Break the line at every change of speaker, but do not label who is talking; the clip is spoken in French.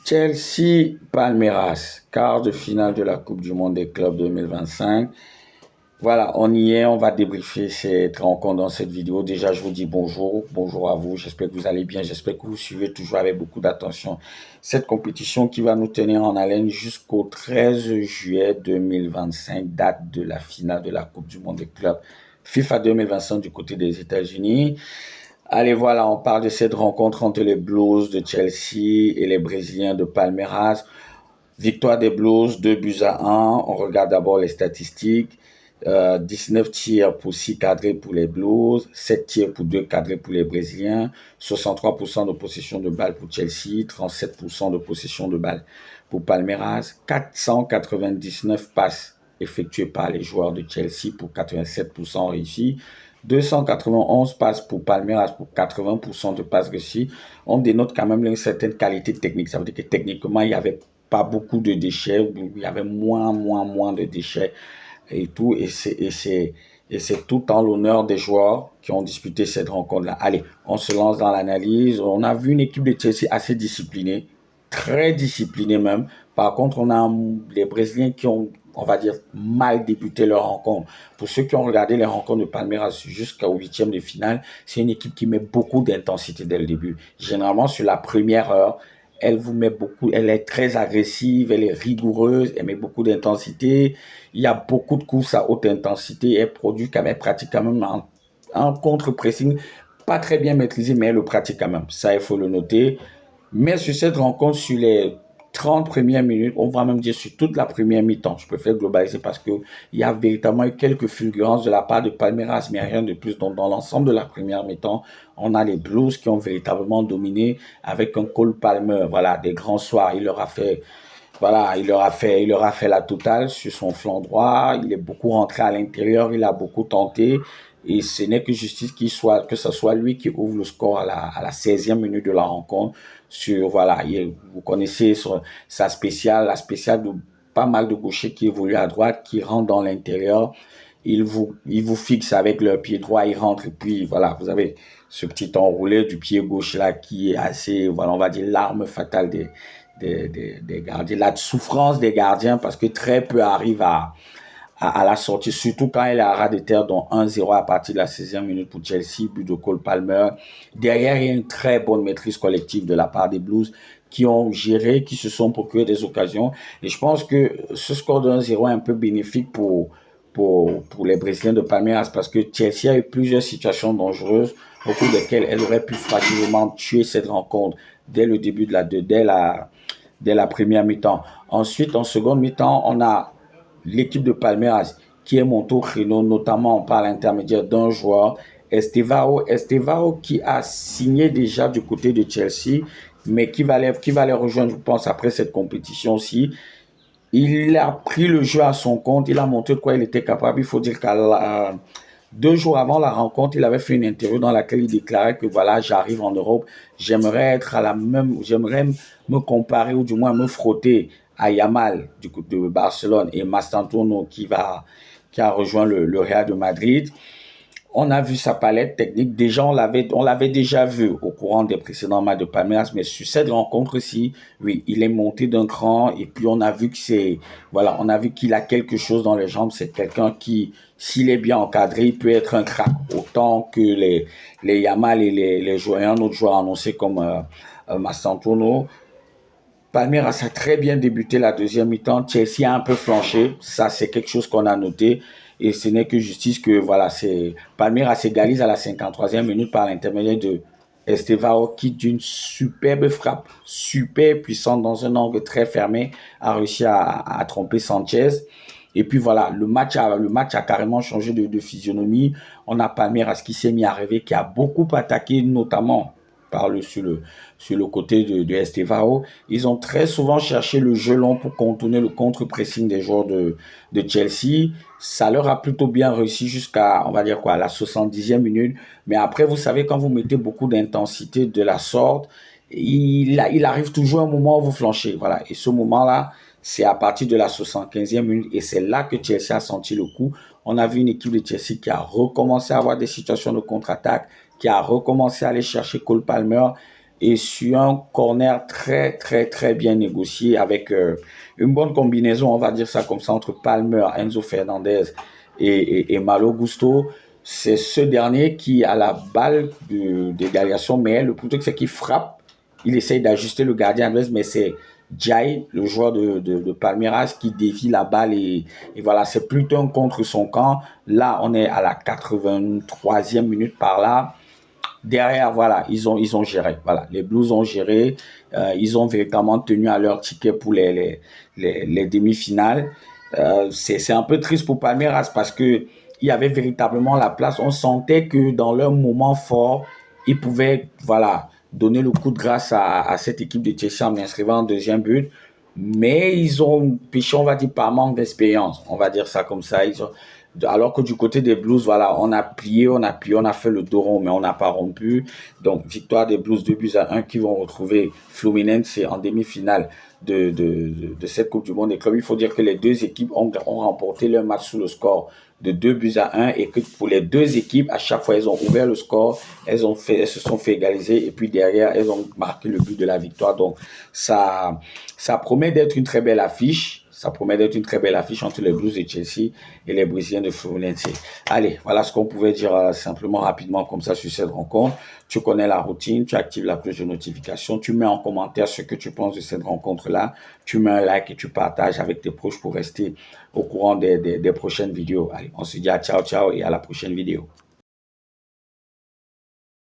Chelsea-Palmeiras, quart de finale de la Coupe du Monde des clubs 2025. Voilà, on y est, on va débriefer cette rencontre dans cette vidéo. Déjà, je vous dis bonjour, bonjour à vous. J'espère que vous allez bien, j'espère que vous suivez toujours avec beaucoup d'attention cette compétition qui va nous tenir en haleine jusqu'au 13 juillet 2025, date de la finale de la Coupe du Monde des clubs FIFA 2025 du côté des États-Unis. Allez, voilà, on parle de cette rencontre entre les Blues de Chelsea et les Brésiliens de Palmeiras. Victoire des Blues, 2 buts à 1. On regarde d'abord les statistiques. 19 tirs pour 6 cadrés pour les Blues, 7 tirs pour 2 cadrés pour les Brésiliens, 63% de possession de balles pour Chelsea, 37% de possession de balles pour Palmeiras, 499 passes effectuées par les joueurs de Chelsea pour 87% réussis, 291 passes pour Palmeiras pour 80% de passes réussies. On dénote quand même une certaine qualité technique. Ça veut dire que techniquement, il n'y avait pas beaucoup de déchets, il y avait moins de déchets et tout, et c'est tout en l'honneur des joueurs qui ont disputé cette rencontre-là. Allez, on se lance dans l'analyse. On a vu une équipe de Chelsea assez disciplinée, très disciplinée même. Par contre, on a les Brésiliens qui ont, on va dire, mal débuté leur rencontre. Pour ceux qui ont regardé les rencontres de Palmeiras jusqu'au huitième de finale, c'est une équipe qui met beaucoup d'intensité dès le début. Généralement, sur la première heure, elle vous met beaucoup, elle est très agressive, elle est rigoureuse, elle met beaucoup d'intensité. Il y a beaucoup de courses à haute intensité. Elle produit quand même, pratique quand même un contre-pressing pas très bien maîtrisé, mais elle le pratique quand même. Ça, il faut le noter. Mais sur cette rencontre, sur les 30 premières minutes, on va même dire sur toute la première mi-temps, je préfère globaliser parce que il y a véritablement eu quelques fulgurances de la part de Palmeiras, mais rien de plus. Donc, dans l'ensemble de la première mi-temps, on a les Blues qui ont véritablement dominé avec un Cole Palmer, voilà, des grands soirs. Il leur a fait, voilà, il leur a fait la totale sur son flanc droit. Il est beaucoup rentré à l'intérieur, il a beaucoup tenté. Et ce n'est que justice que ce soit lui qui ouvre le score à la 16e minute de la rencontre. Voilà, vous connaissez la spéciale de pas mal de gauchers qui évoluent à droite, qui rentrent dans l'intérieur. Ils vous fixent avec leur pied droit, ils rentrent. Et puis, voilà, vous avez ce petit enroulé du pied gauche là qui est assez, voilà, on va dire l'arme fatale des gardiens, la souffrance des gardiens parce que très peu arrivent à la sortie, surtout quand elle est à ras de terre, dont 1-0 à partir de la 16e minute pour Chelsea, but de Cole Palmer. Derrière, il y a une très bonne maîtrise collective de la part des Blues qui ont géré, qui se sont procuré des occasions. Et je pense que ce score de 1-0 est un peu bénéfique pour les Brésiliens de Palmeiras parce que Chelsea a eu plusieurs situations dangereuses au cours desquelles elle aurait pu facilement tuer cette rencontre dès le début dès la première mi-temps. Ensuite, en seconde mi-temps, on a l'équipe de Palmeiras qui est montée au créneau, notamment par l'intermédiaire d'un joueur, Estevao qui a signé déjà du côté de Chelsea, mais qui va les rejoindre, je pense, après cette compétition aussi. Il a pris le jeu à son compte, il a montré de quoi il était capable. Il faut dire qu'à 2 jours avant la rencontre, il avait fait une interview dans laquelle il déclarait que voilà, j'arrive en Europe, j'aimerais me comparer ou du moins me frotter à Yamal du coup de Barcelone et Mastantuono qui a rejoint le Real de Madrid. On a vu sa palette technique. Déjà, on l'avait déjà vu au courant des précédents matchs de Palmeiras, mais sur cette rencontre-ci, oui, il est monté d'un cran et puis on a vu qu'il a quelque chose dans les jambes. C'est quelqu'un qui, s'il est bien encadré, il peut être un crack. Autant que les Yamal et les joueurs, un autre joueur annoncé comme Mastantuono. Palmeiras a très bien débuté la deuxième mi-temps. Chelsea a un peu flanché. Ça, c'est quelque chose qu'on a noté. Et ce n'est que justice que, voilà, Palmeiras s'égalise à la 53e minute par l'intermédiaire de Estevao qui, d'une superbe frappe, super puissante dans un angle très fermé, a réussi à tromper Sanchez. Et puis voilà, le match a carrément changé de physionomie. On a Palmeiras qui s'est mis à rêver, qui a beaucoup attaqué, notamment sur le côté de Estevao. Ils ont très souvent cherché le jeu long pour contourner le contre-pressing des joueurs de Chelsea. Ça leur a plutôt bien réussi jusqu'à, on va dire quoi, la 70e minute. Mais après, vous savez, quand vous mettez beaucoup d'intensité de la sorte, il arrive toujours un moment où vous flanchez. Voilà. Et ce moment-là, c'est à partir de la 75e minute. Et c'est là que Chelsea a senti le coup. On a vu une équipe de Chelsea qui a recommencé à avoir des situations de contre-attaque, qui a recommencé à aller chercher Cole Palmer. et sur un corner très bien négocié avec une bonne combinaison, on va dire ça comme ça, entre Palmer, Enzo Fernandez et Malo Gusto. C'est ce dernier qui a la balle de déviation, mais le truc c'est qu'il frappe, il essaye d'ajuster le gardien adverse, mais c'est Jai, le joueur de Palmeiras, qui dévie la balle et voilà, c'est plutôt un contre son camp. Là, on est à la 83e minute par là. Derrière, voilà, ils ont géré. Voilà, les Blues ont géré. Ils ont véritablement tenu à leur ticket pour les demi-finales. C'est un peu triste pour Palmeiras parce que il y avait véritablement la place. On sentait que dans leur moment fort, ils pouvaient, voilà, donner le coup de grâce à cette équipe de Chelsea en inscrivant un deuxième but. Mais ils ont péché, on va dire, par manque d'expérience. On va dire ça comme ça. Alors que du côté des Blues, voilà, on a plié, on a fait le dos rond, mais on n'a pas rompu. Donc, victoire des Blues 2-1 qui vont retrouver Fluminense en demi-finale de cette Coupe du Monde des clubs. Il faut dire que les deux équipes ont remporté leur match sous le score de 2-1 et que pour les deux équipes, à chaque fois, elles ont ouvert le score, elles se sont fait égaliser et puis derrière, elles ont marqué le but de la victoire. Donc, ça promet d'être une très belle affiche. Ça promet d'être une très belle affiche entre les Blues de Chelsea et les Brésiliens de Fluminense. Allez, voilà ce qu'on pouvait dire simplement rapidement comme ça sur cette rencontre. Tu connais la routine, tu actives la cloche de notification, tu mets en commentaire ce que tu penses de cette rencontre-là, tu mets un like et tu partages avec tes proches pour rester au courant des prochaines vidéos. Allez, on se dit à ciao et à la prochaine vidéo.